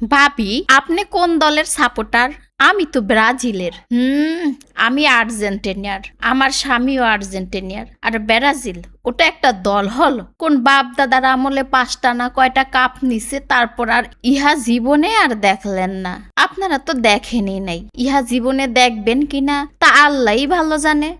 ভাবি, আপনি কোন দলের সাপোর্টার? আমি তো ব্রাজিলের। আমি আর্জেন্টিনিয়ার। আমার স্বামীও আর্জেন্টিনিয়ার। আর ব্রাজিল ওটা একটা দল হল? কোন বাপ দাদার আমলে 5টা না কয়টা কাপ নিছে, তারপর আর ইহা জীবনে আর দেখলেন না। আপনারা তো দেখেনই নাই, ইহা জীবনে দেখবেন কিনা তা আল্লাহই ভালো জানে।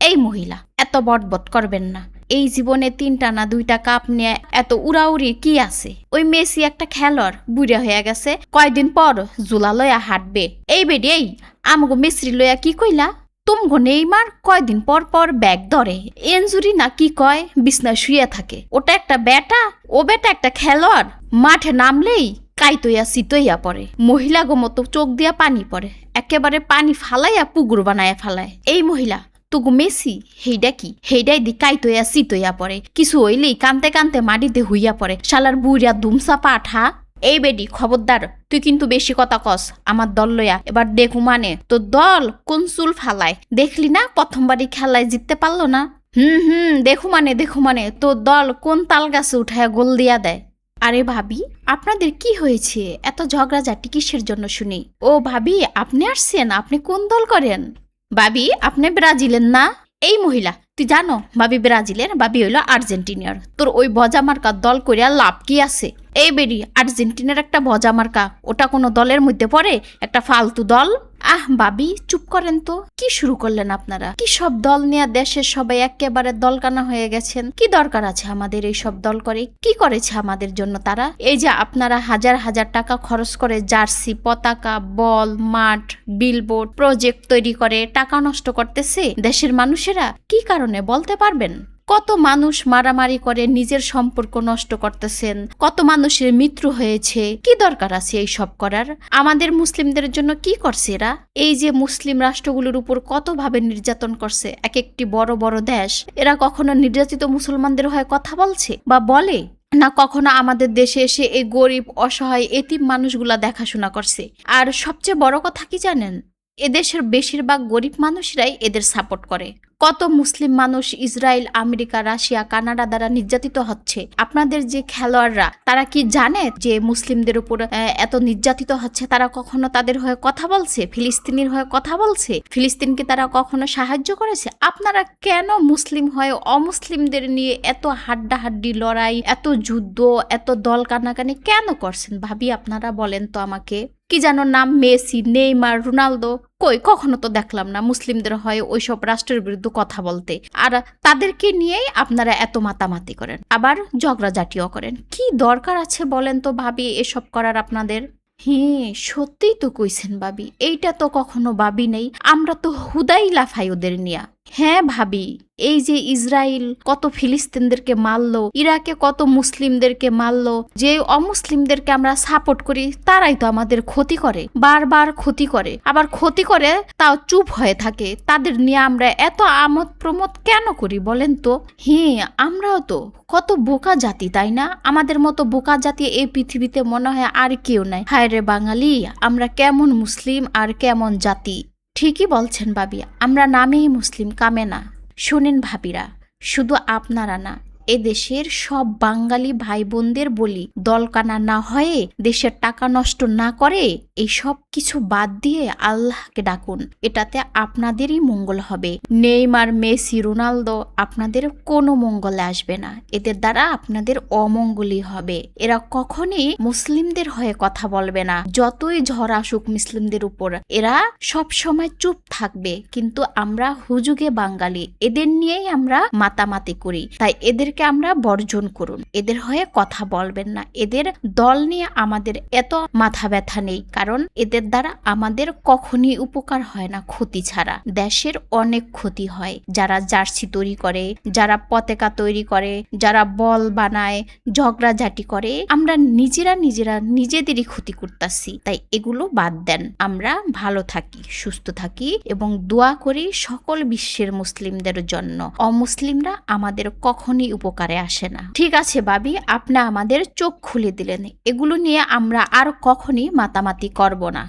এই মহিলা, এত বটবট করবেন না। এই জীবনে 3টা না 2টা কাপ নিয়ে এত উড়াউড়ি কি আছে? ওই মেসি একটা খেলোয়াড়, বুড়া হয়ে গেছে, কয়দিন পর জুলা লয়া হাঁটবে। এই বেডি, এই আমগো মিস্ত্রি লয়া কি কইলা? তুমগো নেইমার কয়দিন পর পর ব্যাগ ধরে, ইনজুরি না কি কয়, বিছনায় শুয়ে থাকে। ওটা একটা বেটা? ও বেটা একটা খেলোয়াড়? মাঠে নামলেই কাইতইয়া সিতইয়া পড়ে, মহিলা গো মতো চোখ দিয়া পানি পড়ে, একেবারে পানি ফালাইয়া পুকুর বানায়া ফালায়। এই মহিলা, তুগু মেসি হেইডা কি? হেইডাই দি কাইতইয়া সিতইয়া পড়ে, কিছু হইলেই কানতে কানতে মাটিতে হুইয়া পড়ে। শালার বুড়িয়া দুমসা পাঠা। এই বেডি, খবরদার, তুই কিন্তু বেশি কথা কস আমার দল লইয়া। এবার দেখু মানে তোর দল কোন চুল ফালায়। দেখলি না প্রথমবারই খেলায় জিততে পারলো না? দেখু মানে তোর দল কোন তাল গাছে উঠায় গোল দিয়া দেয়। আরে ভাবি, আপনাদের কি হয়েছে? এত ঝগড়াঝাটি কিসের জন্য শুনি? ও ভাবি, আপনি আসছেন? আপনি কোন দল করেন? ভাবি, আপনি ব্রাজিলের না? এই মহিলা, তুই জানো ভাবি ব্রাজিলের, ভাবি হইলো আর্জেন্টিনিয়ার। তোর ওই ভজা মার্কার দল করিয়া লাভ কি আছে? এই বেরি, আর্জেন্টিনার একটা ভজা মার্কা, ওটা কোনো দলের মধ্যে পড়ে? একটা ফালতু দল। ভাবি চুপ করেন তো। কি শুরু করলেন আপনারা? কি সব দল নিয়ে দেশের সবাই একেবারে দলকানা হয়ে গেছেন? কি দরকার আছে আমাদের এই সব দল করে? কি করেছে আমাদের জন্য তারা? এই যে আপনারা হাজার হাজার টাকা খরচ করে জার্সি, পতাকা, বল, মাঠ, বিলবোর্ড, প্রজেক্ট তৈরি করে টাকা নষ্ট করতেছে দেশের মানুষেরা, কি কারণে বলতে পারবেন? কত মানুষ মারামারি করে নিজের সম্পর্ক নষ্ট করতেছেন, কত মানুষের মৃত্যু হয়েছে। কি দরকার আছে এই সব করার? আমাদের মুসলিমদের জন্য কি করছে এরা? এই যে মুসলিম রাষ্ট্রগুলোর উপর কতভাবে নির্যাতন করছে এক একটি বড় বড় দেশ, এরা কখনো নির্যাতিত মুসলমানদের হয়ে কথা বলছে বা বলে না? কখনো আমাদের দেশে এসে এই গরিব অসহায় এতিম মানুষগুলা দেখাশোনা করছে? আর সবচেয়ে বড় কথা কি জানেন? এদেশের বেশিরভাগ গরিব মানুষরাই এদের সাপোর্ট করে। কত মুসলিম মানুষ ইসরায়েল, আমেরিকা, রাশিয়া, কানাডা দ্বারা নির্যাতিত হচ্ছে। আপনাদের যে খেলোয়াড়রা, তারা কি জানে যে মুসলিমদের উপর এত নির্যাতিত হচ্ছে? তারা কখনো তাদের হয়ে কথা বলছে? ফিলিস্তিনির হয়ে কথা বলছে? ফিলিস্তিনকে তারা কখনো সাহায্য করেছে? আপনারা কেন মুসলিম হয়ে অমুসলিমদের নিয়ে এত হাড্ডাহাড্ডি লড়াই, এত যুদ্ধ, এত দল কানাকানি কেন করছেন? ভাবি, আপনারা বলেন তো আমাকে। কি যেন নাম, মেসি, নেইমার, রোনালদো, কই কখনো তো দেখলাম না মুসলিমদের হয় ওইসব রাষ্ট্রের বিরুদ্ধে কথা বলতে। আর তাদেরকে নিয়েই আপনারা এত মাতামাতি করেন, আবার ঝগড়াঝাটিও করেন। কি দরকার আছে বলেন তো ভাবি এসব করার আপনাদের? সত্যিই তো কইছেন ভাবি, এইটা তো কখনো ভাবি নেই। আমরা তো হুদাই লাফাই ওদের নিয়া। হ্যাঁ ভাবি, এই যে ইসরায়েল কত ফিলিস্তিনদেরকে মারলো, ইরাকে কত মুসলিমদেরকে মারলো, যে অমুসলিমদেরকে আমরা সাপোর্ট করি তারাই তো আমাদের ক্ষতি করে, বারবার ক্ষতি করে। আবার ক্ষতি করে তাও চুপ হয়ে থাকে। তাদের নিয়ে আমরা এত আমোদ প্রমোদ কেন করি বলেন তো? আমরাও তো কত বোকা জাতি, তাই না? আমাদের মতো বোকা জাতি এই পৃথিবীতে মনে হয় আর কেউ নাই। হায় রে বাঙালি, আমরা কেমন মুসলিম আর কেমন জাতি। ঠিকই বলছেন ভাবি, আমরা নামেই মুসলিম, কামে না। শোনেন ভাবিরা, শুধু আপনারা না, এদেশের সব বাঙালি ভাই বোনদের বলি, দলকানা না হয়ে, দেশের টাকা নষ্ট না করে, এই সব কিছু বাদ দিয়ে আল্লাহকে ডাকুন। এটাতে আপনাদেরই মঙ্গল হবে। নেইমার, মেসি, রোনালদো আপনাদের কোনো মঙ্গলে আসবে না। এদের দ্বারা আপনাদের অমঙ্গলই হবে। এরা কখনই মুসলিমদের হয়ে কথা বলবে না। যতই ঝড় আসুক মুসলিমদের উপর, এরা সব সময় চুপ থাকবে। কিন্তু আমরা হুজুগে বাঙালি, এদের নিয়েই আমরা মাতামাতি করি। তাই এদেরকে আমরা বর্জন করুন। এদের হয়ে কথা বলবেন না। এদের দল নিয়ে আমাদের এত মাথা ব্যথা নেই, কারণ এদের দ্বারা আমাদের কখনই উপকার হয় না, ক্ষতি ছাড়া। দেশের অনেক ক্ষতি হয়। যারা জার্সি তৈরি করে, যারা পতাকা তৈরি করে, যারা বল বানায়, ঝগড়াঝাটি করে, আমরা নিজেরা নিজেদেরই ক্ষতি করতেছি। তাই এগুলো বাদ দেন। আমরা ভালো থাকি, সুস্থ থাকি এবং দোয়া করি সকল বিশ্বের মুসলিমদের জন্য। অমুসলিমরা আমাদের কখনই উপকারে আসে না। ঠিক আছে ভাবি, আপনি আমাদের চোখ খুলে দিলেন। এগুলো নিয়ে আমরা আর কখনই মাতামাতি করব না।